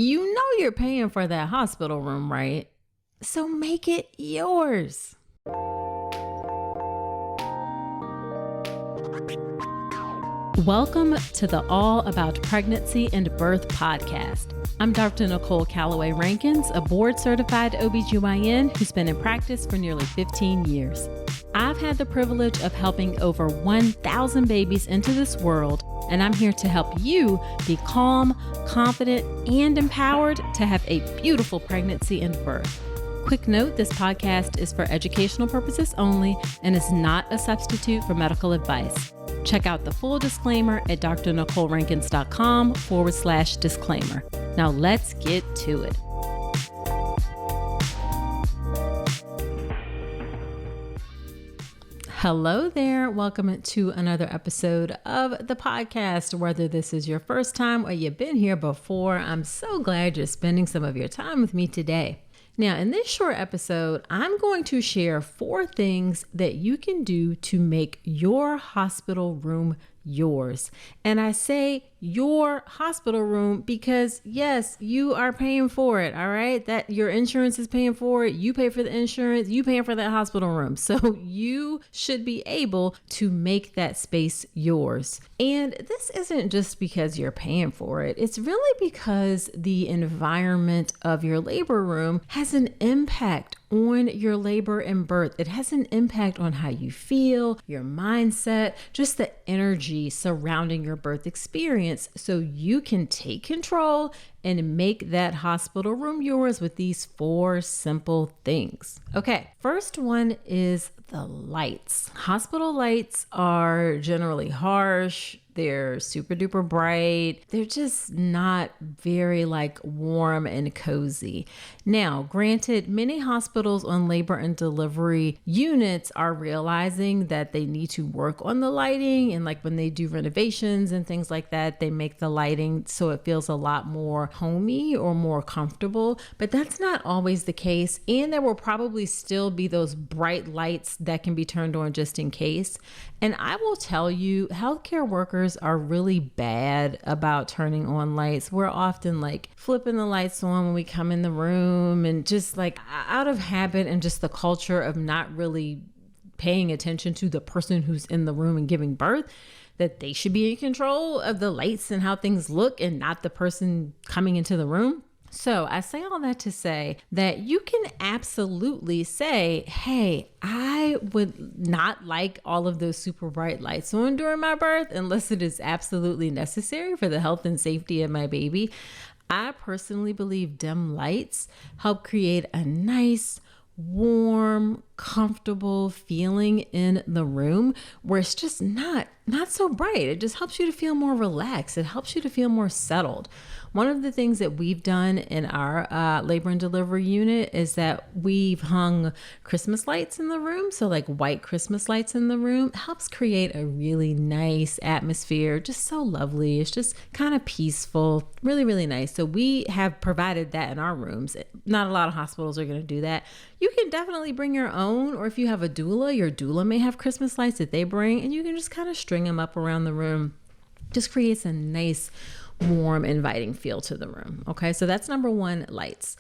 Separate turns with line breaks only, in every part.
You know you're paying for that hospital room, right? So make it yours. Welcome to the All About Pregnancy and Birth podcast. I'm Dr. Nicole Calloway Rankins, a board-certified OBGYN who's been in practice for nearly 15 years. I've had the privilege of helping over 1,000 babies into this world, and I'm here to help you be calm, confident, and empowered to have a beautiful pregnancy and birth. Quick note, this podcast is for educational purposes only and is not a substitute for medical advice. Check out the full disclaimer at drnicolerankins.com/disclaimer. Now let's get to it. Hello there. Welcome to another episode of the podcast. Whether this is your first time or you've been here before, I'm so glad you're spending some of your time with me today. Now, in this short episode, I'm going to share 4 things that you can do to make your hospital room yours. And I say your hospital room because yes, you are paying for it. All right. That your insurance is paying for it. You pay for the insurance, you paying for that hospital room. So you should be able to make that space yours. And this isn't just because you're paying for it. It's really because the environment of your labor room has an impact on your labor and birth. It has an impact on how you feel, your mindset, just the energy surrounding your birth experience. So you can take control and make that hospital room yours with these 4 simple things. Okay, first one is the lights. Hospital lights are generally harsh. They're super duper bright. They're just not very warm and cozy. Now, granted, many hospitals on labor and delivery units are realizing that they need to work on the lighting, and when they do renovations and things like that, they make the lighting so it feels a lot more homey or more comfortable, but that's not always the case. And there will probably still be those bright lights that can be turned on just in case. And I will tell you, healthcare workers are really bad about turning on lights. We're often flipping the lights on when we come in the room, and just out of habit and just the culture of not really paying attention to the person who's in the room and giving birth, that they should be in control of the lights and how things look and not the person coming into the room. So I say all that to say that you can absolutely say, hey, I would not like all of those super bright lights on during my birth unless it is absolutely necessary for the health and safety of my baby. I personally believe dim lights help create a nice, warm, comfortable feeling in the room where it's just not so bright. It just helps you to feel more relaxed. It helps you to feel more settled. One of the things that we've done in our labor and delivery unit is that we've hung Christmas lights in the room. So white Christmas lights in the room helps create a really nice atmosphere. Just so lovely. It's just kind of peaceful, really, really nice. So we have provided that in our rooms. Not a lot of hospitals are going to do that. You can definitely bring your own, or if you have a doula, your doula may have Christmas lights that they bring, and you can just kind of string them up around the room. Just creates a nice, warm, inviting feel to the room. Okay, so that's number 1, lights.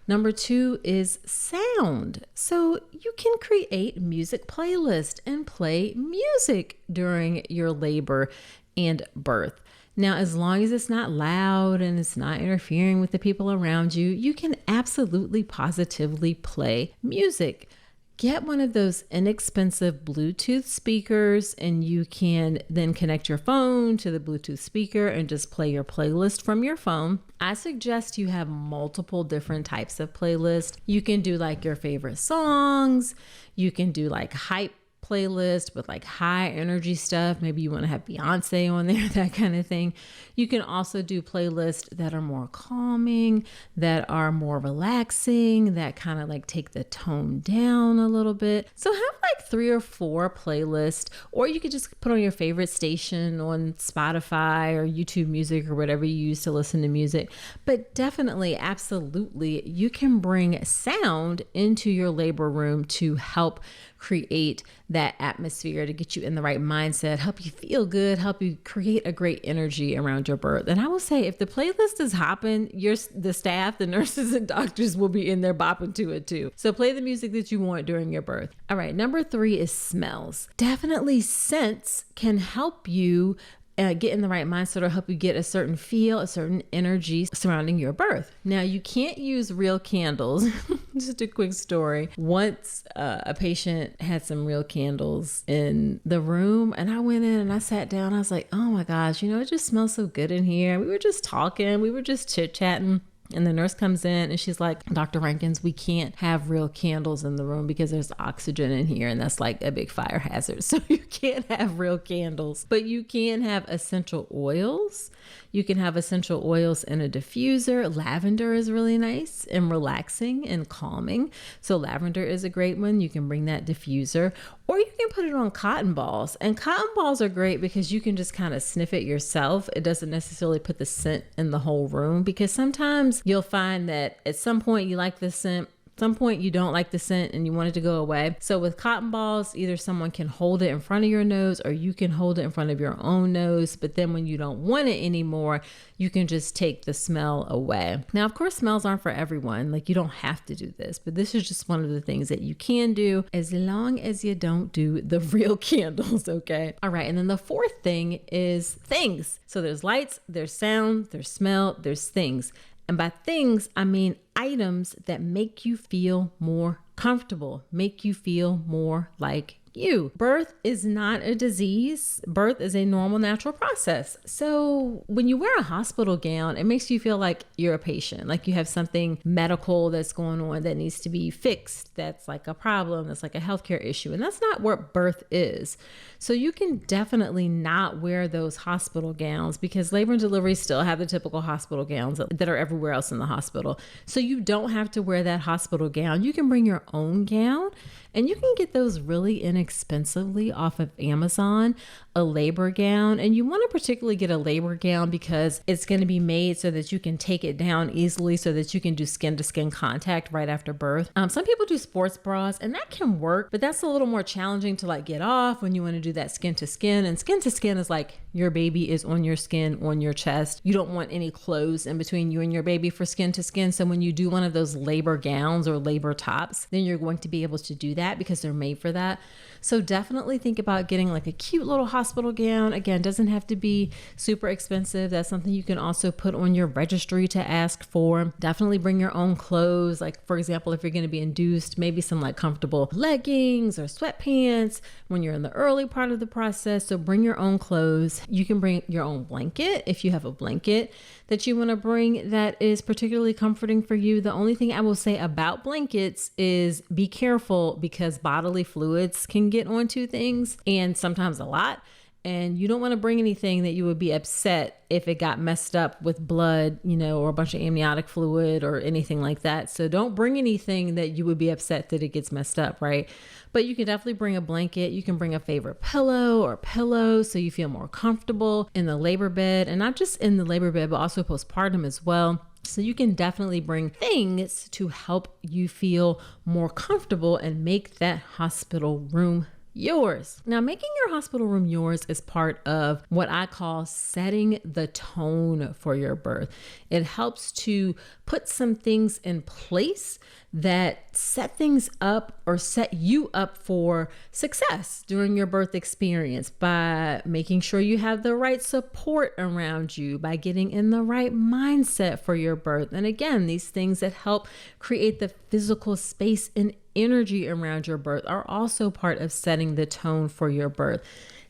Number 2 is sound. So you can create music playlist and play music during your labor and birth. Now, as long as it's not loud and it's not interfering with the people around you, you can absolutely positively play music. Get one of those inexpensive Bluetooth speakers, and you can then connect your phone to the Bluetooth speaker and just play your playlist from your phone. I suggest you have multiple different types of playlists. You can do your favorite songs. You can do hype playlist with high energy stuff. Maybe you want to have Beyonce on there, that kind of thing. You can also do playlists that are more calming, that are more relaxing, that kind of take the tone down a little bit. So have 3 or 4 playlists, or you could just put on your favorite station on Spotify or YouTube Music or whatever you use to listen to music. But definitely, absolutely, you can bring sound into your labor room to help create that atmosphere, to get you in the right mindset, help you feel good, help you create a great energy around your birth. And I will say, if the playlist is hopping, the staff, the nurses and doctors will be in there bopping to it too. So play the music that you want during your birth. All right, number 3 is smells. Definitely scents can help you get in the right mindset or help you get a certain feel, a certain energy surrounding your birth. Now, you can't use real candles. Just a quick story. Once a patient had some real candles in the room, and I went in and I sat down. I was like, oh my gosh, it just smells so good in here. We were just talking. We were just chit-chatting. And the nurse comes in and she's like, Dr. Rankins, we can't have real candles in the room because there's oxygen in here and that's like a big fire hazard. So you can't have real candles, but you can have essential oils. You can have essential oils in a diffuser. Lavender is really nice and relaxing and calming. So lavender is a great one. You can bring that diffuser, or you can put it on cotton balls. And cotton balls are great because you can just kind of sniff it yourself. It doesn't necessarily put the scent in the whole room, because sometimes you'll find that at some point you like the scent, some point you don't like the scent and you want it to go away. So with cotton balls, either someone can hold it in front of your nose or you can hold it in front of your own nose. But then when you don't want it anymore, you can just take the smell away. Now, of course, smells aren't for everyone. Like, you don't have to do this, but this is just one of the things that you can do as long as you don't do the real candles. Okay. All right. And then the 4th thing is things. So there's lights, there's sound, there's smell, there's things. And by things, I mean items that make you feel more comfortable, make you feel more like you. Birth is not a disease. Birth is a normal, natural process. So when you wear a hospital gown, it makes you feel like you're a patient, like you have something medical that's going on that needs to be fixed. That's like a problem. That's like a healthcare issue. And that's not what birth is. So you can definitely not wear those hospital gowns, because labor and delivery still have the typical hospital gowns that are everywhere else in the hospital. So you don't have to wear that hospital gown. You can bring your own gown, and you can get those really inexpensively off of Amazon, a labor gown. And you want to particularly get a labor gown because it's going to be made so that you can take it down easily, so that you can do skin to skin contact right after birth. Some people do sports bras, and that can work, but that's a little more challenging to like get off when you want to do that skin to skin. And skin to skin is like your baby is on your skin, on your chest. You don't want any clothes in between you and your baby for skin to skin. So when you do one of those labor gowns or labor tops, then you're going to be able to do that because they're made for that. So definitely think about getting like a cute little hospital gown. Again, doesn't have to be super expensive. That's something you can also put on your registry to ask for. Definitely bring your own clothes. Like, for example, if you're going to be induced, maybe some like comfortable leggings or sweatpants when you're in the early part of the process. So bring your own clothes. You can bring your own blanket if you have a blanket that you want to bring that is particularly comforting for you. The only thing I will say about blankets is be careful, because bodily fluids can get onto things, and sometimes a lot. And you don't want to bring anything that you would be upset if it got messed up with blood, or a bunch of amniotic fluid or anything like that. So don't bring anything that you would be upset that it gets messed up, right? But you can definitely bring a blanket. You can bring a favorite pillow or pillows so you feel more comfortable in the labor bed, and not just in the labor bed, but also postpartum as well. So you can definitely bring things to help you feel more comfortable and make that hospital room yours. Now, making your hospital room yours is part of what I call setting the tone for your birth. It helps to put some things in place that set things up or set you up for success during your birth experience, by making sure you have the right support around you, by getting in the right mindset for your birth. And again, these things that help create the physical space and energy around your birth are also part of setting the tone for your birth.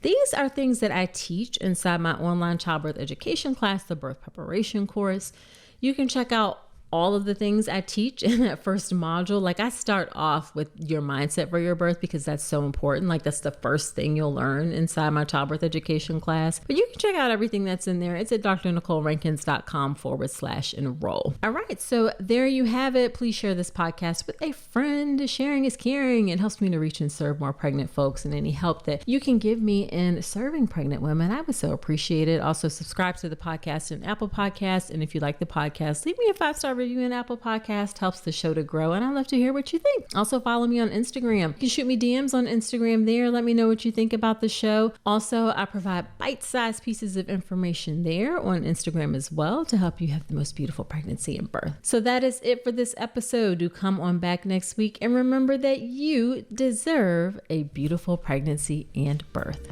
These are things that I teach inside my online childbirth education class, the birth preparation course. You can check out all of the things I teach in that first module. Like, I start off with your mindset for your birth because that's so important. Like, that's the first thing you'll learn inside my childbirth education class. But you can check out everything that's in there. It's at drnicolerankins.com/enroll. All right. So there you have it. Please share this podcast with a friend. Sharing is caring. It helps me to reach and serve more pregnant folks, and any help that you can give me in serving pregnant women, I would so appreciate it. Also, subscribe to the podcast in Apple Podcasts. And if you like the podcast, leave me a 5-star review in Apple Podcast helps the show to grow, and I'd love to hear what you think. Also, follow me on Instagram. You can shoot me DMs on Instagram there. Let me know what you think about the show. Also, I provide bite-sized pieces of information there on Instagram as well to help you have the most beautiful pregnancy and birth. So that is it for this episode. Do come on back next week, and remember that you deserve a beautiful pregnancy and birth.